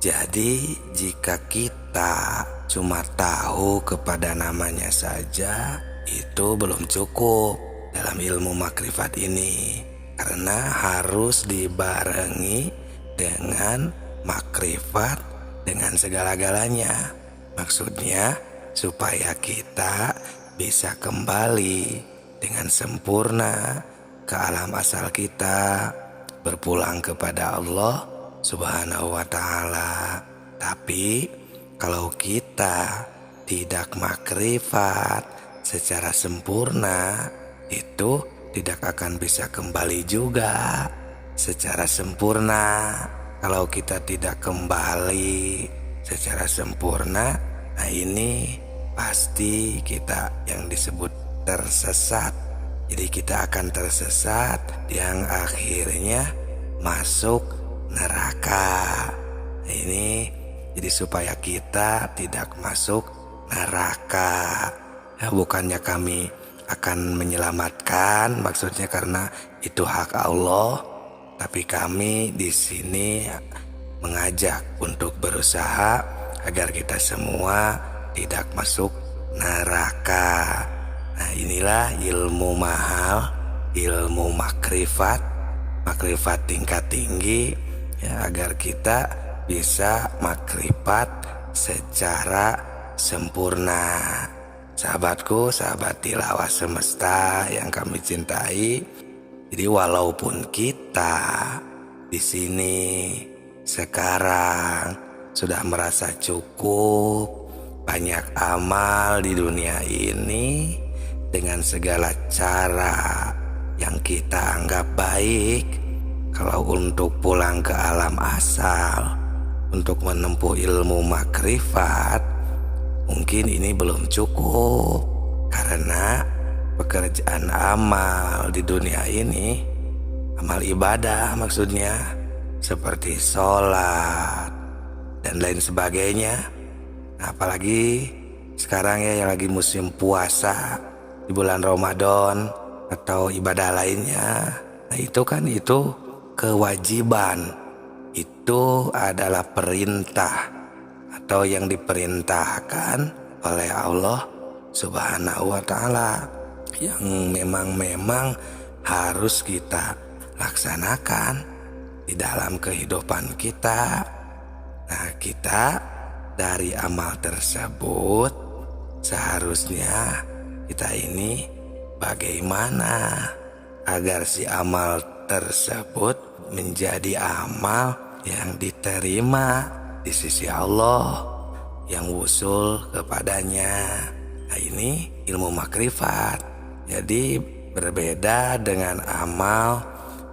Jadi jika kita cuma tahu kepada namanya saja, itu belum cukup dalam ilmu makrifat ini. Karena harus dibarengi dengan makrifat dengan segala-galanya. Maksudnya supaya kita bisa kembali dengan sempurna ke alam asal kita, berpulang kepada Allah Subhanahu wa ta'ala. Tapi kalau kita tidak makrifat secara sempurna, itu tidak akan bisa kembali juga secara sempurna. Kalau kita tidak kembali secara sempurna, nah ini pasti kita yang disebut tersesat. Jadi kita akan tersesat yang akhirnya masuk neraka. Nah, ini jadi supaya kita tidak masuk neraka. Ya, bukannya kami akan menyelamatkan, maksudnya karena itu hak Allah, tapi kami di sini mengajak untuk berusaha agar kita semua tidak masuk neraka. Nah, inilah ilmu mahal, ilmu makrifat tingkat tinggi, ya, agar kita bisa makrifat secara sempurna. Sahabatku, sahabat tilawah semesta yang kami cintai, jadi walaupun kita di sini sekarang sudah merasa cukup banyak amal di dunia ini dengan segala cara yang kita anggap baik, kalau untuk pulang ke alam asal untuk menempuh ilmu makrifat, mungkin ini belum cukup. Karena pekerjaan amal di dunia ini, amal ibadah maksudnya, seperti sholat dan lain sebagainya. Nah, apalagi sekarang ya yang lagi musim puasa di bulan Ramadan atau ibadah lainnya. Nah, itu kewajiban. Itu adalah perintah atau yang diperintahkan oleh Allah Subhanahu wa ta'ala, yang memang harus kita laksanakan di dalam kehidupan kita. Nah, kita dari amal tersebut seharusnya kita ini bagaimana agar si amal tersebut menjadi amal yang diterima di sisi Allah, yang wusul kepadanya. Nah, ini ilmu makrifat. Jadi berbeda dengan amal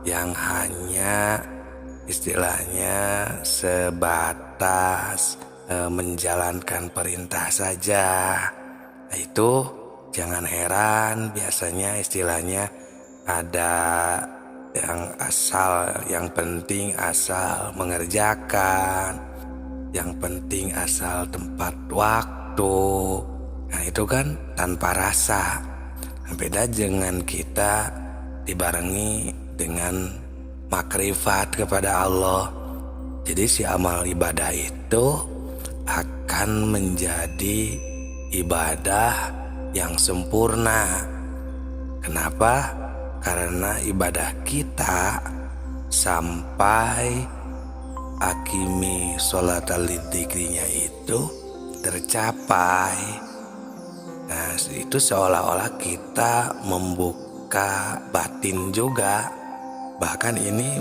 yang hanya istilahnya sebatas menjalankan perintah saja. Nah, itu jangan heran, biasanya istilahnya ada yang penting asal mengerjakan, yang penting asal tempat waktu. Nah, itu kan tanpa rasa. Beda dengan kita dibarengi dengan makrifat kepada Allah. Jadi si amal ibadah itu akan menjadi ibadah yang sempurna. Kenapa? Karena ibadah kita sampai akimi sholatal lidzikrinya itu tercapai. Nah, itu seolah-olah kita membuka batin juga. Bahkan ini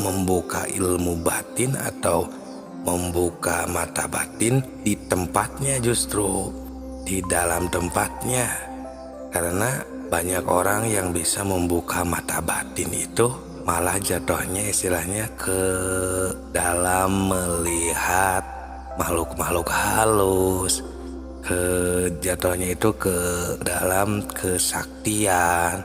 membuka ilmu batin atau membuka mata batin di tempatnya, justru di dalam tempatnya. Karena banyak orang yang bisa membuka mata batin itu malah jatuhnya istilahnya ke dalam melihat makhluk-makhluk halus, jatuhnya itu ke dalam kesaktian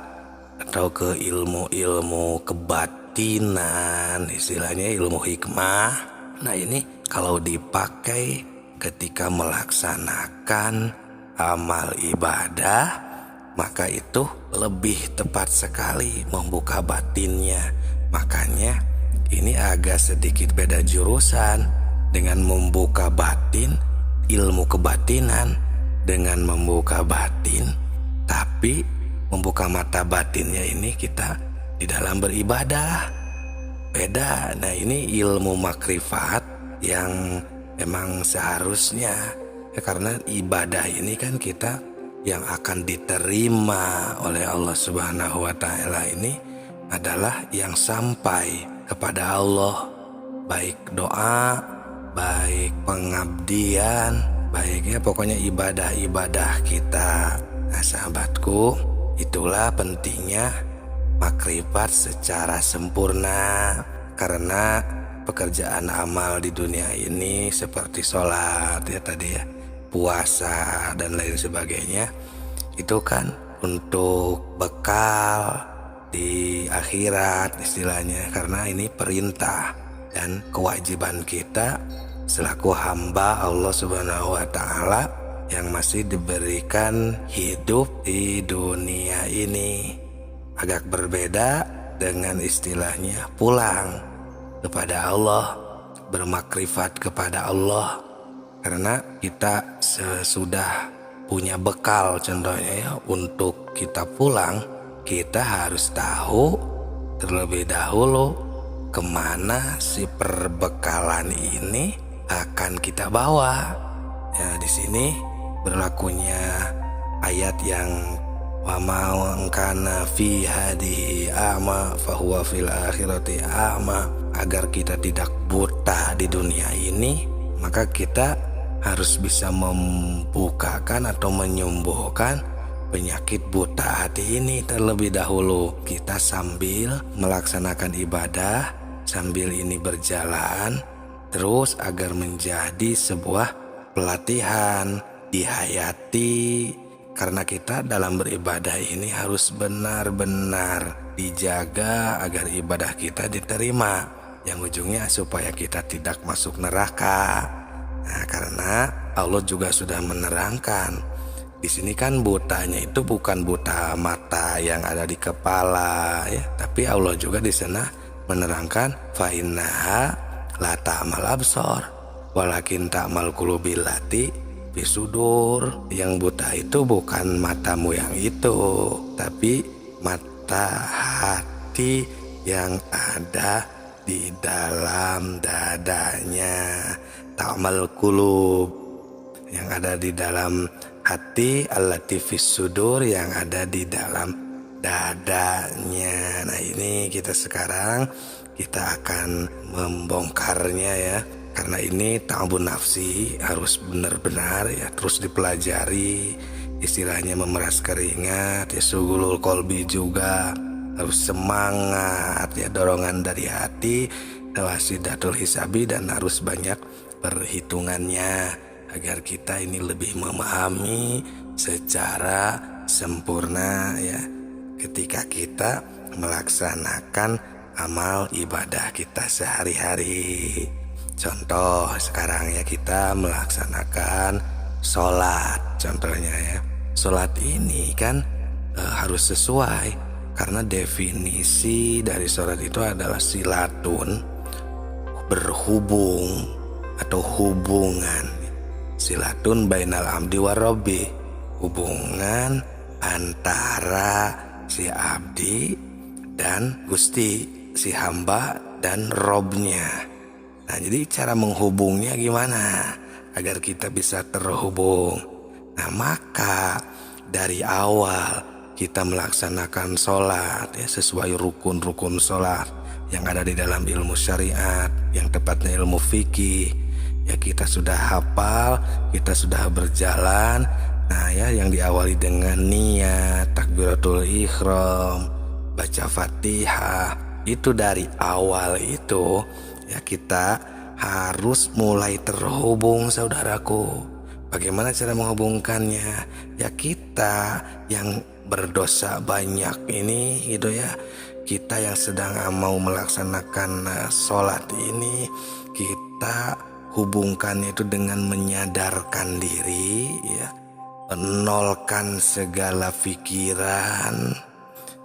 atau ke ilmu-ilmu kebatinan, istilahnya ilmu hikmah. Nah, ini kalau dipakai ketika melaksanakan amal ibadah, maka itu lebih tepat sekali membuka batinnya. Makanya ini agak sedikit beda jurusan dengan membuka batin, ilmu kebatinan dengan membuka batin, tapi membuka mata batinnya ini kita di dalam beribadah. Beda. Nah, ini ilmu makrifat yang memang seharusnya ya, karena ibadah ini kan kita yang akan diterima oleh Allah Subhanahu wa Ta'ala ini adalah yang sampai kepada Allah, baik doa, baik pengabdian, baiknya pokoknya ibadah-ibadah kita. Nah, sahabatku, itulah pentingnya makrifat secara sempurna, karena pekerjaan amal di dunia ini seperti sholat ya tadi ya, puasa dan lain sebagainya, itu kan untuk bekal di akhirat istilahnya, karena ini perintah dan kewajiban kita selaku hamba Allah Subhanahu wa Ta'ala yang masih diberikan hidup di dunia ini. Agak berbeda dengan istilahnya pulang kepada Allah, bermakrifat kepada Allah, karena kita sesudah punya bekal contohnya ya, untuk kita pulang kita harus tahu terlebih dahulu kemana si perbekalan ini akan kita bawa. Ya, di sini berlakunya ayat yang wa ma kana fi hadihi a'ma fahuwa fil akhirati a'ma, agar kita tidak buta di dunia ini, maka kita harus bisa membukakan atau menyembuhkan penyakit buta hati ini terlebih dahulu. Kita sambil melaksanakan ibadah, sambil ini berjalan terus agar menjadi sebuah pelatihan dihayati, karena kita dalam beribadah ini harus benar-benar dijaga agar ibadah kita diterima, yang ujungnya supaya kita tidak masuk neraka. Nah, karena Allah juga sudah menerangkan di sini kan butanya itu bukan buta mata yang ada di kepala ya, tapi Allah juga di sana menerangkan fa innaha la ta'mal absor walakin ta'mal qulubil lati bisudur. Yang buta itu bukan matamu yang itu, tapi mata hati yang ada di dalam dadanya. Ta'mal qulub yang ada di dalam hati, allati fis sudur yang ada di dalam dadanya. Nah, ini kita sekarang kita akan membongkarnya ya, karena ini ta'abun nafsi, harus benar-benar ya terus dipelajari, istilahnya memeras keringat ya, sugulul kolbi juga harus semangat ya, dorongan dari hati, wasidatul hisabi, dan harus banyak perhitungannya agar kita ini lebih memahami secara sempurna ya ketika kita melaksanakan amal ibadah kita sehari-hari. Contoh sekarang ya, kita melaksanakan sholat contohnya ya. Sholat ini kan harus sesuai, karena definisi dari sholat itu adalah silatun, berhubung atau hubungan. Silatun bainal abdi wa rabbi, hubungan antara si abdi dan Gusti, si hamba dan Robnya. Nah, jadi cara menghubungnya gimana agar kita bisa terhubung? Nah, maka dari awal kita melaksanakan sholat ya, sesuai rukun-rukun sholat yang ada di dalam ilmu syariat, yang tepatnya ilmu fikih ya, kita sudah hafal, kita sudah berjalan. Nah ya, yang diawali dengan niat, takbiratul ihram, baca Fatihah, itu dari awal itu ya kita harus mulai terhubung, saudaraku. Bagaimana cara menghubungkannya? Ya kita yang berdosa banyak ini gitu ya, kita yang sedang mau melaksanakan sholat ini, kita hubungkan itu dengan menyadarkan diri ya, menolkan segala pikiran,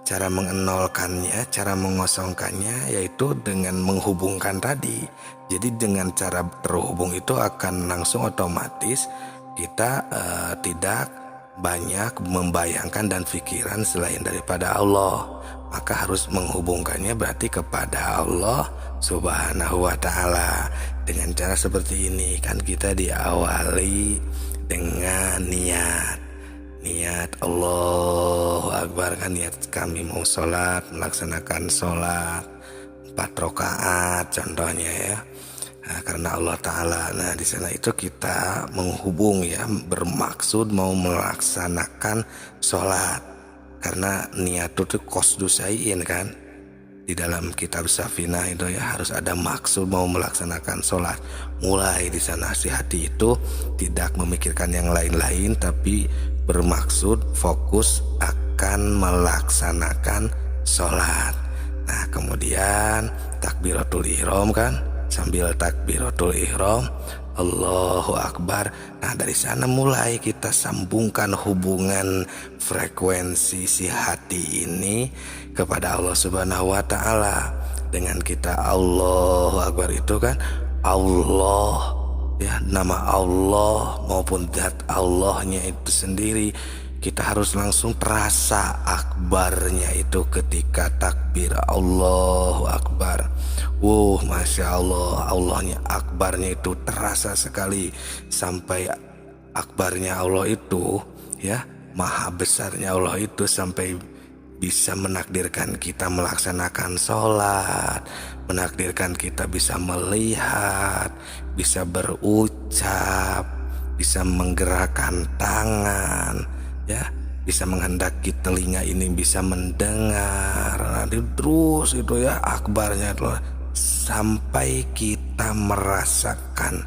Cara mengenolkannya, cara mengosongkannya yaitu dengan menghubungkan tadi. Jadi dengan cara terhubung itu akan langsung otomatis kita tidak banyak membayangkan dan pikiran selain daripada Allah. Maka harus menghubungkannya berarti kepada Allah Subhanahu wa ta'ala. Dengan cara seperti ini kan kita diawali dengan niat Allahu Akbar, kan niat kami mau sholat, melaksanakan sholat 4 rakaat contohnya ya. Nah, karena Allah Ta'ala. Nah di sana itu kita menghubung ya, bermaksud mau melaksanakan sholat. Karena niat itu qasdu syai'in kan. Di dalam kitab Safinah itu ya harus ada maksud mau melaksanakan sholat. Mulai di sana si hati itu tidak memikirkan yang lain-lain, tapi bermaksud fokus akan melaksanakan sholat. Nah kemudian takbiratul ihram kan, sambil takbiratul ihram Allahu Akbar. Nah dari sana mulai kita sambungkan hubungan frekuensi si hati ini kepada Allah Subhanahu wa ta'ala. Dengan kita Allahu Akbar itu kan Allah ya, nama Allah maupun zat Allahnya itu sendiri kita harus langsung terasa akbarnya itu ketika takbir Allahu Akbar. Masya Allah, Allahnya akbarnya itu terasa sekali. Sampai akbarnya Allah itu ya, maha besarnya Allah itu sampai bisa menakdirkan kita melaksanakan sholat, menakdirkan kita bisa melihat, bisa berucap, bisa menggerakkan tangan ya, bisa menghendaki telinga ini bisa mendengar. Nanti terus itu ya akbarnya itu sampai kita merasakan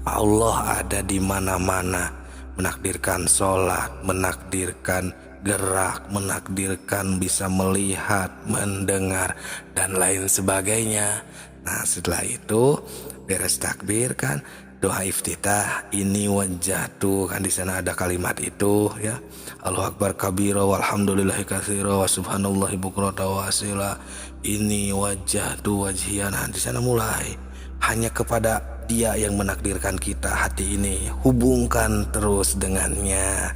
Allah ada di mana-mana, menakdirkan sholat, menakdirkan gerak, menakdirkan bisa melihat, mendengar dan lain sebagainya. Nah setelah itu beres takbir kan, doa iftitah ini wajjahtu kan, di sana ada kalimat itu ya, Allahu Akbar kabira walhamdulillahi katsira wa subhanallahi bukrata wa asila, ini wajjahtu wajhiya. Nah di sana mulai hanya kepada Dia yang menakdirkan kita hati ini, hubungkan terus dengannya.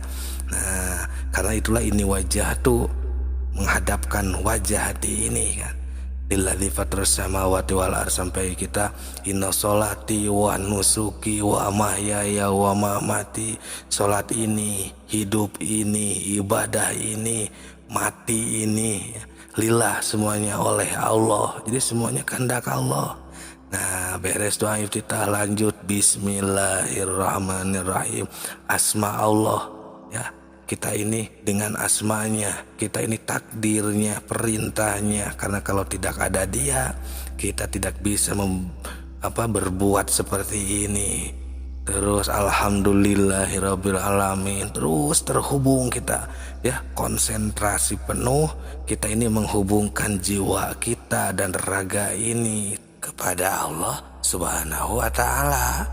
Nah karena itulah ini wajjahtu, menghadapkan wajah hati ini kan, lilladzi fatrus samawati wal ardh, sampai kita inna sholati wa nusuki wa mahyaya wa mamati. Sholat ini, hidup ini, ibadah ini, mati ini lillah, semuanya oleh Allah. Jadi semuanya kehendak Allah. Nah beres doa iftitah lanjut bismillahirrahmanirrahim, asma Allah ya. Kita ini dengan asmanya, kita ini takdirnya, perintahnya. Karena kalau tidak ada Dia, kita tidak bisa berbuat seperti ini. Terus alhamdulillahirabbil alamin, terus terhubung kita ya, konsentrasi penuh kita ini menghubungkan jiwa kita dan raga ini kepada Allah Subhanahu wa ta'ala.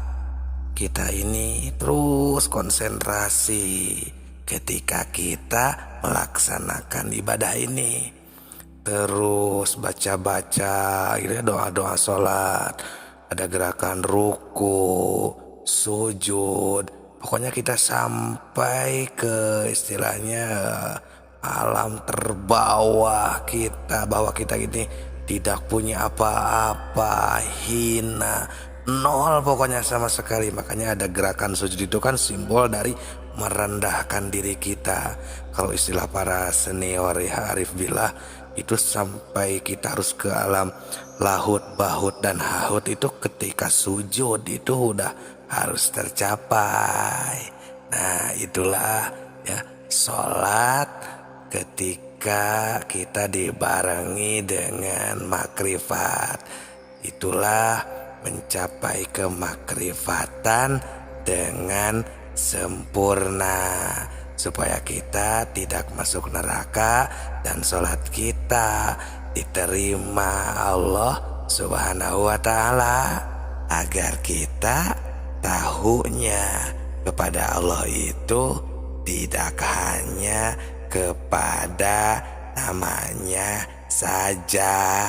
Kita ini terus konsentrasi ketika kita melaksanakan ibadah ini, terus baca-baca gitu ya, doa-doa sholat, ada gerakan ruku, sujud, pokoknya kita sampai ke istilahnya alam terbawah kita, bahwa kita ini tidak punya apa-apa, hina, nol pokoknya sama sekali. Makanya ada gerakan sujud itu kan simbol dari merendahkan diri kita. Kalau istilah para senior ya, arif billah, itu sampai kita harus ke alam lahut, bahut dan hahut, itu ketika sujud itu udah harus tercapai. Nah itulah ya sholat ketika kita dibarengi dengan makrifat. Itulah mencapai kemakrifatan dengan sempurna, supaya kita tidak masuk neraka dan sholat kita diterima Allah Subhanahu wa ta'ala. Agar kita tahunya kepada Allah itu tidak hanya kepada namanya saja.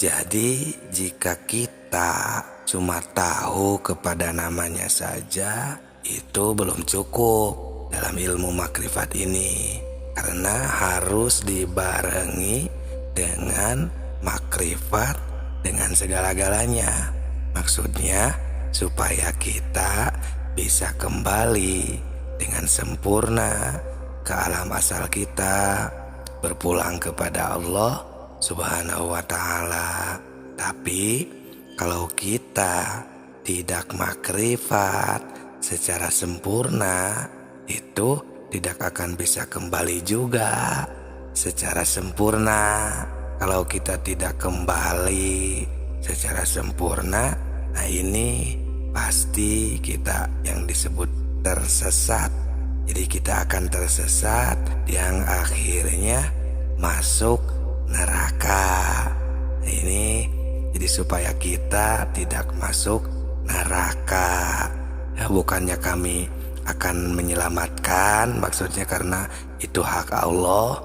Jadi jika kita cuma tahu kepada namanya saja, itu belum cukup dalam ilmu makrifat ini, karena harus dibarengi dengan makrifat dengan segala-galanya. Maksudnya supaya kita bisa kembali dengan sempurna ke alam asal kita, berpulang kepada Allah Subhanahu wa ta'ala. Tapi kalau kita tidak makrifat secara sempurna, itu tidak akan bisa kembali juga secara sempurna. Kalau kita tidak kembali secara sempurna, nah ini pasti kita yang disebut tersesat. Jadi kita akan tersesat yang akhirnya masuk neraka. Nah ini jadi supaya kita tidak masuk neraka. Ya, bukannya kami akan menyelamatkan, maksudnya karena itu hak Allah,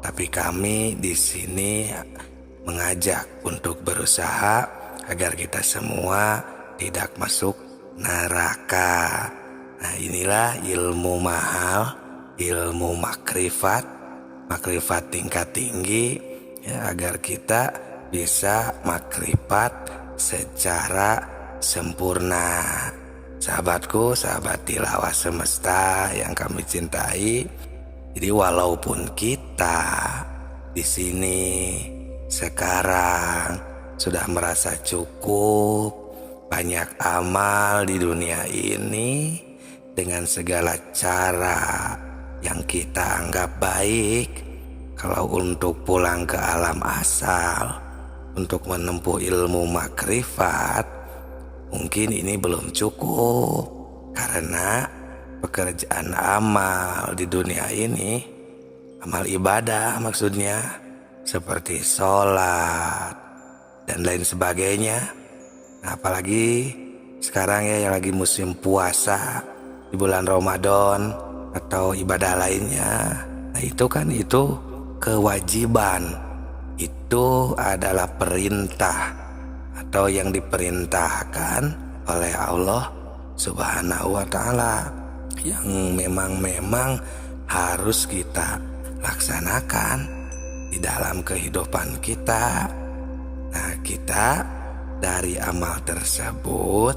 tapi kami di sini mengajak untuk berusaha agar kita semua tidak masuk neraka. Nah inilah ilmu mahal, ilmu makrifat tingkat tinggi, ya, agar kita bisa makrifat secara sempurna. Sahabatku, sahabat tilawah semesta yang kami cintai, jadi walaupun kita di sini sekarang sudah merasa cukup banyak amal di dunia ini dengan segala cara yang kita anggap baik, kalau untuk pulang ke alam asal untuk menempuh ilmu makrifat, mungkin ini belum cukup, karena pekerjaan amal di dunia ini, amal ibadah maksudnya, seperti sholat dan lain sebagainya. Nah, apalagi sekarang ya yang lagi musim puasa di bulan Ramadan atau ibadah lainnya. Nah itu kan itu kewajiban, itu adalah perintah atau yang diperintahkan oleh Allah Subhanahu wa ta'ala, yang memang harus kita laksanakan di dalam kehidupan kita. Nah kita dari amal tersebut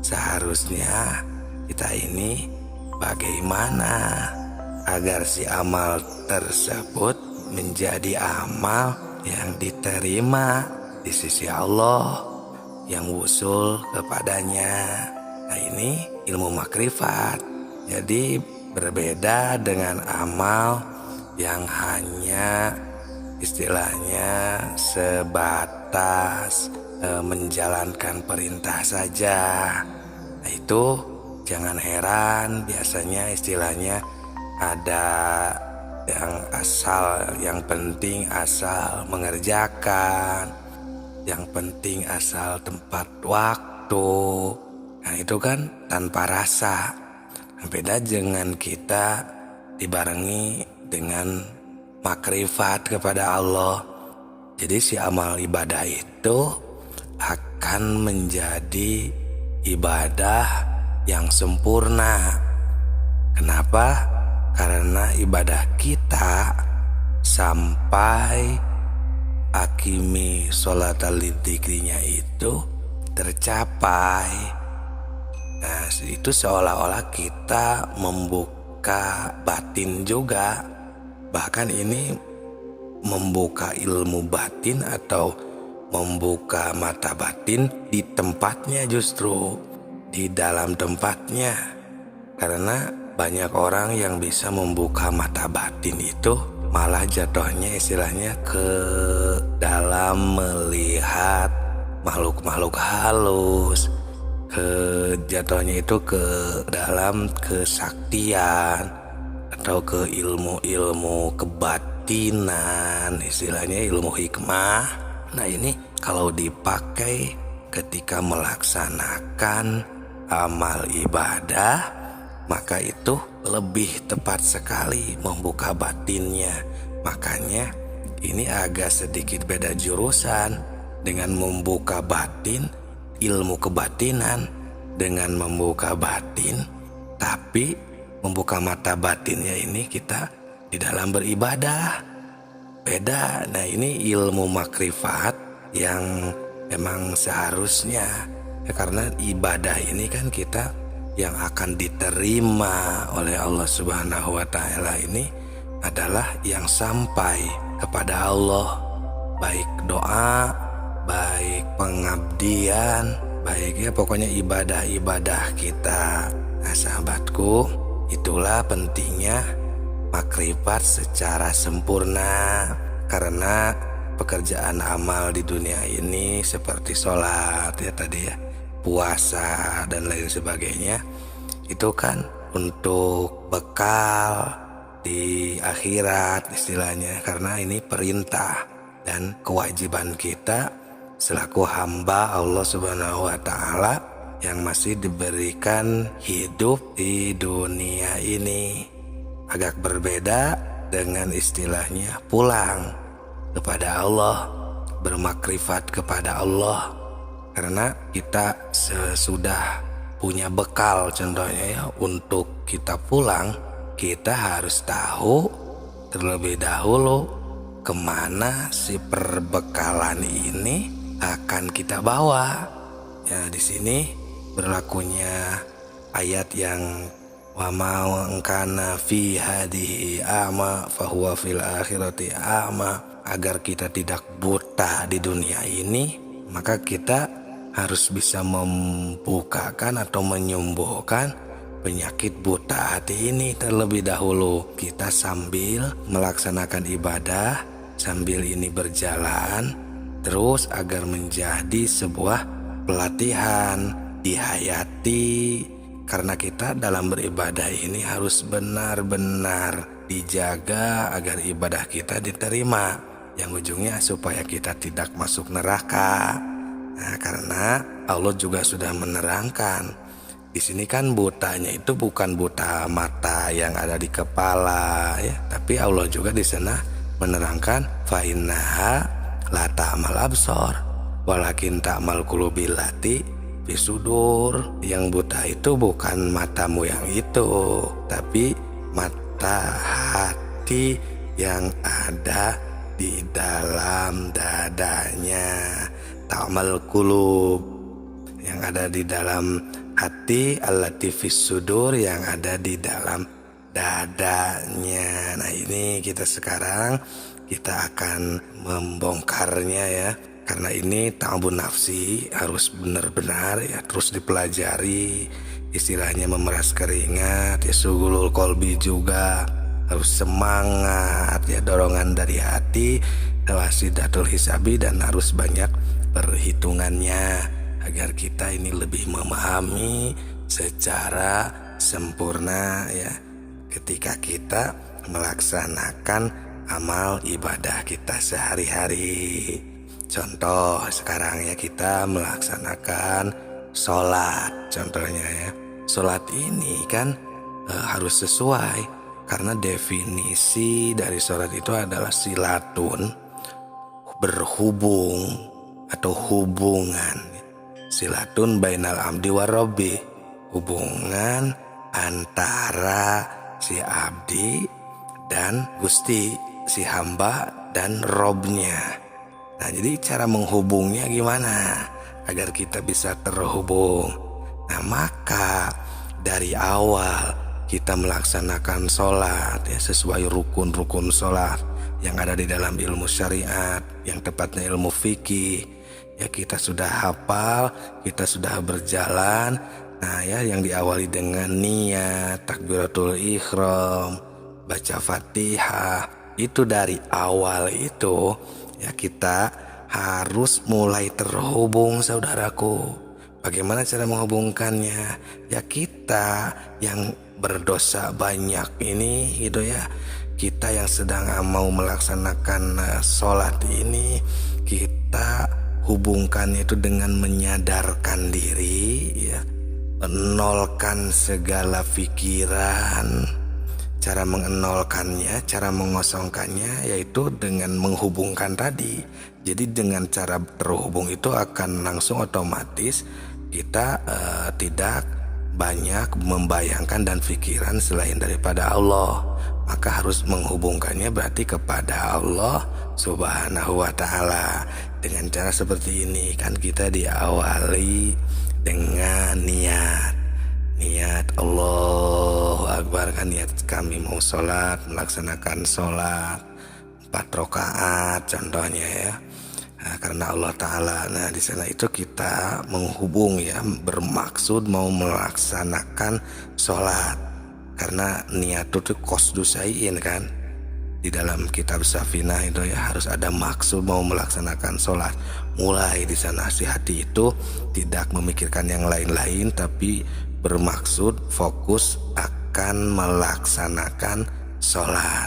seharusnya kita ini bagaimana agar si amal tersebut menjadi amal yang diterima di sisi Allah, yang wusul kepadanya. Nah ini ilmu makrifat. Jadi berbeda dengan amal yang hanya istilahnya sebatas menjalankan perintah saja. Nah itu jangan heran, biasanya istilahnya ada yang penting asal mengerjakan, yang penting asal tepat waktu. Nah itu kan tanpa rasa. Beda dengan kita dibarengi dengan makrifat kepada Allah. Jadi si amal ibadah itu akan menjadi ibadah yang sempurna. Kenapa? Karena ibadah kita sampai akimi sholatal lidzikrinya itu tercapai. Nah itu seolah-olah kita membuka batin juga. Bahkan ini membuka ilmu batin atau membuka mata batin di tempatnya, justru di dalam tempatnya. Karena banyak orang yang bisa membuka mata batin itu malah jatuhnya istilahnya ke dalam melihat makhluk-makhluk halus, jatuhnya itu ke dalam kesaktian atau ke ilmu-ilmu kebatinan, istilahnya ilmu hikmah. Nah ini kalau dipakai ketika melaksanakan amal ibadah, maka itu lebih tepat sekali membuka batinnya. Makanya ini agak sedikit beda jurusan. Dengan membuka batin, ilmu kebatinan, dengan membuka batin, tapi membuka mata batinnya ini kita di dalam beribadah. Beda. Nah, ini ilmu makrifat yang memang seharusnya ya, karena ibadah ini kan kita yang akan diterima oleh Allah Subhanahu wa Ta'ala ini adalah yang sampai kepada Allah, baik doa, baik pengabdian, baik ya pokoknya ibadah-ibadah kita. Nah sahabatku, itulah pentingnya makrifat secara sempurna. Karena pekerjaan amal di dunia ini seperti sholat ya tadi ya, puasa dan lain sebagainya, itu kan untuk bekal di akhirat istilahnya. Karena ini perintah dan kewajiban kita selaku hamba Allah Subhanahu wa Ta'ala yang masih diberikan hidup di dunia ini. Agak berbeda dengan istilahnya pulang kepada Allah, bermakrifat kepada Allah. Karena kita sesudah punya bekal contohnya ya, untuk kita pulang, kita harus tahu terlebih dahulu kemana si perbekalan ini akan kita bawa. Ya di sini berlakunya ayat yang wa ma kana fi hadhihi a'ma fahuwa fil akhirati a'ma. Agar kita tidak buta di dunia ini, maka kita harus bisa membukakan atau menyembuhkan penyakit buta hati ini terlebih dahulu. Kita sambil melaksanakan ibadah, sambil ini berjalan terus agar menjadi sebuah pelatihan dihayati. Karena kita dalam beribadah ini harus benar-benar dijaga agar ibadah kita diterima, yang ujungnya supaya kita tidak masuk neraka. Nah, karena Allah juga sudah menerangkan di sini kan butanya itu bukan buta mata yang ada di kepala ya, tapi Allah juga di sana menerangkan fa innaha la ta'mal absor walakin ta'mal qulubil lati fisudur. Yang buta itu bukan matamu yang itu, tapi mata hati yang ada di dalam dadanya. Ta'mal qulub yang ada di dalam hati, allati fisudur yang ada di dalam dadanya. Nah ini kita sekarang kita akan membongkarnya ya. Karena ini ta'abun nafsi harus benar-benar ya terus dipelajari. Istilahnya memeras keringat ya, sugulul kolbi juga harus semangat ya, dorongan dari hati, wasidatul hisabi, dan harus banyak perhitungannya agar kita ini lebih memahami secara sempurna ya ketika kita melaksanakan amal ibadah kita sehari-hari. Contoh sekarang ya, kita melaksanakan sholat contohnya ya. Sholat ini kan harus sesuai, karena definisi dari sholat itu adalah silatun, berhubung atau hubungan. Silatun bainal abdi wa rabbi, hubungan antara si abdi dan Gusti, si hamba dan Robnya. Nah jadi cara menghubungnya gimana agar kita bisa terhubung? Nah maka dari awal kita melaksanakan sholat ya, sesuai rukun-rukun sholat yang ada di dalam ilmu syariat, yang tepatnya ilmu fikih ya. Kita sudah hafal, kita sudah berjalan. Nah ya, yang diawali dengan niat, takbiratul ihram, baca Fatihah, itu dari awal itu ya kita harus mulai terhubung saudaraku. Bagaimana cara menghubungkannya? Ya kita yang berdosa banyak ini gitu ya, kita yang sedang mau melaksanakan sholat ini, kita hubungkan itu dengan menyadarkan diri ya menolkan segala pikiran. Cara mengenolkannya, cara mengosongkannya yaitu dengan menghubungkan tadi. Jadi dengan cara terhubung itu akan langsung otomatis kita tidak banyak membayangkan dan pikiran selain daripada Allah. Maka harus menghubungkannya berarti kepada Allah Subhanahu wa ta'ala. Dengan cara seperti ini kan kita diawali dengan niat Allahu Akbar, kan niat kami mau sholat, melaksanakan sholat 4 rakaat contohnya ya. Nah, karena Allah Ta'ala. Nah di sana itu kita menghubung ya, bermaksud mau melaksanakan sholat. Karena niat itu qasdu syai'in kan. Di dalam kitab Safinah itu ya harus ada maksud mau melaksanakan sholat. Mulai di sana si hati itu tidak memikirkan yang lain-lain, tapi bermaksud fokus akan melaksanakan sholat.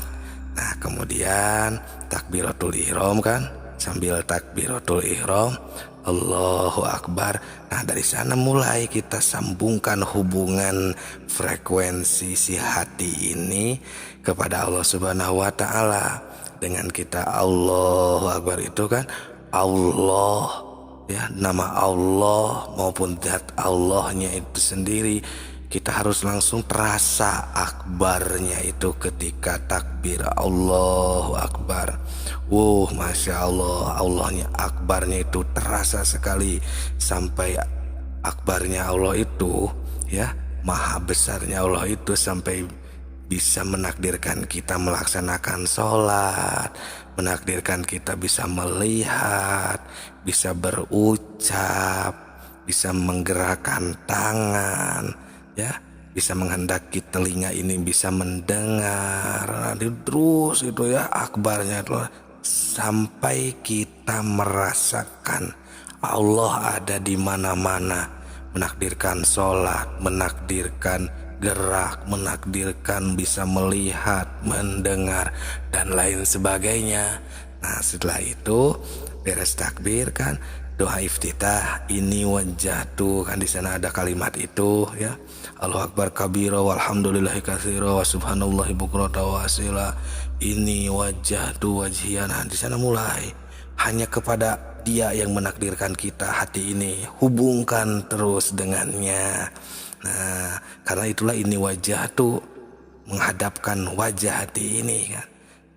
Nah kemudian takbiratul ihram kan, sambil takbiratul ihram Allahu Akbar. Nah dari sana mulai kita sambungkan hubungan frekuensi si hati ini kepada Allah Subhanahu wa ta'ala. Dengan kita Allahu Akbar itu kan Allah ya, nama Allah maupun zat Allahnya itu sendiri kita harus langsung terasa akbarnya itu ketika takbir Allahu Akbar. Masya Allah, Allahnya akbarnya itu terasa sekali. Sampai akbarnya Allah itu ya, maha besarnya Allah itu sampai bisa menakdirkan kita melaksanakan sholat, menakdirkan kita bisa melihat, bisa berucap, bisa menggerakkan tangan ya, bisa menghendaki telinga ini bisa mendengar. Terus itu ya akbarnya itu sampai kita merasakan Allah ada di mana-mana, menakdirkan sholat, menakdirkan gerak, menakdirkan bisa melihat, mendengar dan lain sebagainya. Nah setelah itu beres takbir kan, doa iftitah ini wajjahtu kan, di sana ada kalimat itu ya, Allahu Akbar kabira walhamdulillahi katsira wa subhanallahi bukrata wa asila, ini wajjahtu wajhiya. Nah di sana mulai hanya kepada Dia yang menakdirkan kita hati ini, hubungkan terus dengannya. Nah karena itulah ini wajjahtu, menghadapkan wajah hati ini kan,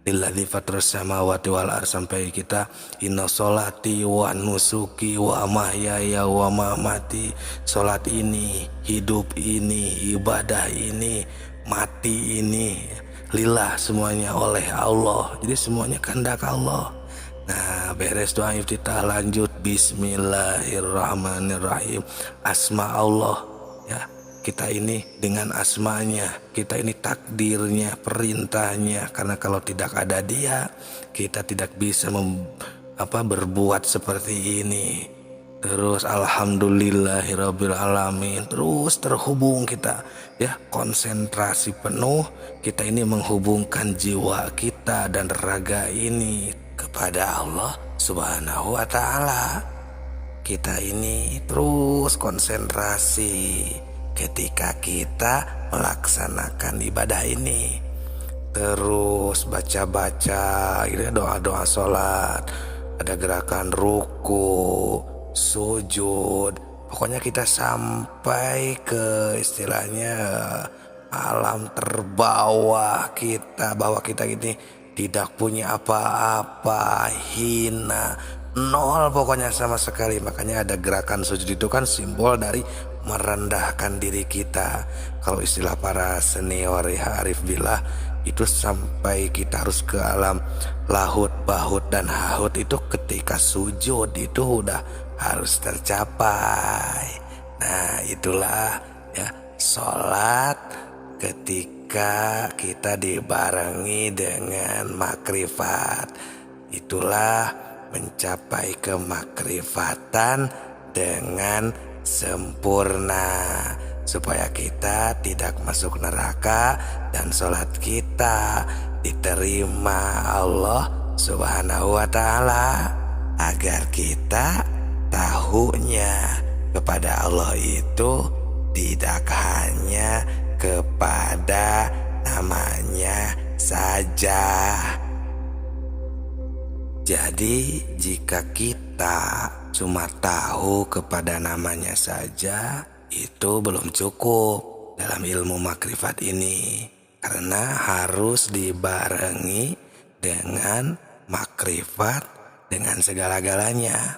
lilladzi fatras samawati wal ardh, sampai kita inna sholati wa nusuki wa mahyaya wa mamati. Sholat ini, hidup ini, ibadah ini, mati ini lillah, semuanya oleh Allah. Jadi semuanya kehendak Allah. Nah beres doa iftitah lanjut bismillahirrahmanirrahim, asma Allah ya. Kita ini dengan asmanya, kita ini takdirnya, perintahnya. Karena kalau tidak ada Dia, kita tidak bisa berbuat seperti ini. Terus alhamdulillahirabbil alamin, terus terhubung kita ya, konsentrasi penuh. Kita ini menghubungkan jiwa kita dan raga ini kepada Allah Subhanahu wa ta'ala. Kita ini terus konsentrasi ketika kita melaksanakan ibadah ini. Terus baca-baca gitu ya, doa-doa sholat, ada gerakan ruku, sujud. Pokoknya kita sampai ke istilahnya alam terbawah kita, bahwa kita ini tidak punya apa-apa, hina, nol pokoknya sama sekali. Makanya ada gerakan sujud itu kan simbol dari merendahkan diri kita. Kalau istilah para senior ya, arif billah, itu sampai kita harus ke alam lahut, bahut dan hahut. Itu ketika sujud itu udah harus tercapai. Nah itulah ya sholat ketika kita dibarengi dengan makrifat. Itulah mencapai kemakrifatan dengan sempurna, supaya kita tidak masuk neraka dan sholat kita diterima Allah Subhanahu wa ta'ala. Agar kita tahunya kepada Allah itu tidak hanya kepada namanya saja. Jadi jika kita cuma tahu kepada namanya saja, itu belum cukup dalam ilmu makrifat ini, karena harus dibarengi dengan makrifat dengan segala-galanya.